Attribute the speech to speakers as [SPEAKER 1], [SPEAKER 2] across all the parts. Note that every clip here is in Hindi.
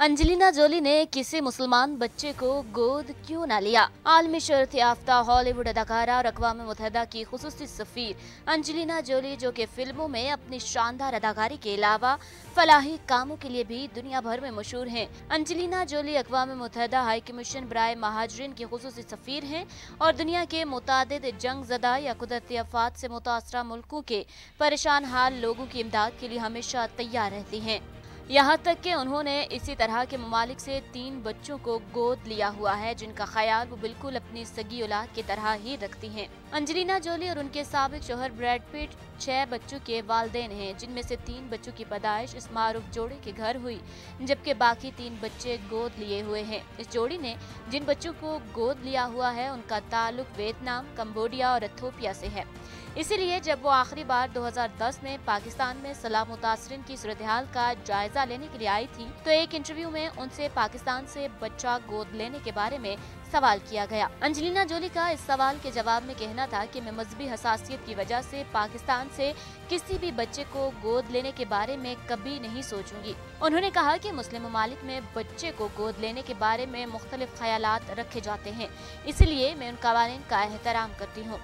[SPEAKER 1] अंजलिना जोली ने किसी मुसलमान बच्चे को गोद क्यों न लिया। आलमी शोहरत याफ्ता हॉलीवुड अदाकारा और अक़वाम मुत्तहिदा की खुसूसी सफीर अंजलिना जोली, जो कि फिल्मों में अपनी शानदार अदाकारी के अलावा फलाही कामों के लिए भी दुनिया भर में मशहूर हैं। अंजलिना जोली अक़वाम मुत्तहिदा हाई कमीशन बराए महाजरीन की खुसूसी सफीर हैं और दुनिया के मुतादिद जंग ज़दा या कुदरती आफात से मुतासरा मुल्कों के परेशान हाल लोगों की इमदाद के लिए हमेशा तैयार रहती हैं। यहाँ तक कि उन्होंने इसी तरह के ममालिक से 3 बच्चों को गोद लिया हुआ है, जिनका ख्याल वो बिल्कुल अपनी सगी औलाद की तरह ही रखती हैं। अंजलिना जोली और उनके साबिक शोहर ब्रैड पिट 6 बच्चों के वालिदैन हैं, जिनमें से 3 बच्चों की पैदाइश इस मारूफ जोड़े के घर हुई, जबकि बाकी 3 बच्चे गोद लिए हुए हैं। इस जोड़ी ने जिन बच्चों को गोद लिया हुआ है, उनका ताल्लुक वियतनाम, कंबोडिया और इथियोपिया से है। इसीलिए जब वो आखिरी बार 2010 में पाकिस्तान में सलाह मुतासरीन की सूरत हाल का जायजा लेने के लिए आई थी, तो एक इंटरव्यू में उनसे पाकिस्तान से बच्चा गोद लेने के बारे में सवाल किया गया। अंजलिना जोली का इस सवाल के जवाब में कहना था कि मैं मजहबी हसासियत की वजह से पाकिस्तान से किसी भी बच्चे को गोद लेने के बारे में कभी नहीं सोचूंगी। उन्होंने कहा कि मुस्लिम ममालिक में बच्चे को गोद लेने के बारे में मुख्तलिफ ख्यालात रखे जाते हैं, इसलिए मैं उन कवानीन का एहतराम करती हूँ।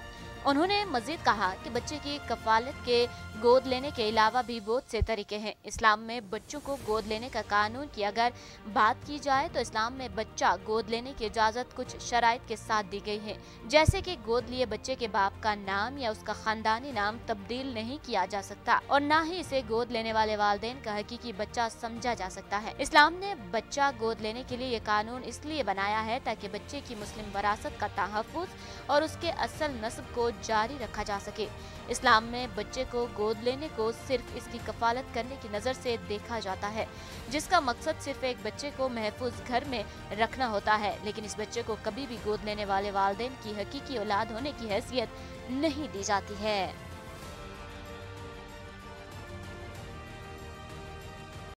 [SPEAKER 1] उन्होंने मजीद कहा कि बच्चे की कफालत के गोद लेने के अलावा भी बहुत से तरीके हैं। इस्लाम में बच्चों को गोद लेने का कानून की अगर बात की जाए तो इस्लाम में बच्चा गोद लेने की इजाज़त कुछ शराइत के साथ दी गई है, जैसे कि गोद लिए बच्चे के बाप का नाम या उसका खानदानी नाम तब्दील नहीं किया जा सकता और न ही इसे गोद लेने वाले वालिदैन का हकीकी बच्चा समझा जा सकता है। इस्लाम ने बच्चा गोद लेने के लिए ये कानून इसलिए बनाया है ताकि बच्चे की मुस्लिम विरासत का तहफ़्फ़ुज़ और उसके असल नस्ब को जारी रखा जा सके। इस्लाम में बच्चे को गोद लेने को सिर्फ इसकी कफालत करने की नज़र से देखा जाता है, जिसका मकसद सिर्फ एक बच्चे को महफूज घर में रखना होता है, लेकिन इस बच्चे को कभी भी गोद लेने वाले वालिदैन की हकीकी औलाद होने की हैसियत नहीं दी जाती है।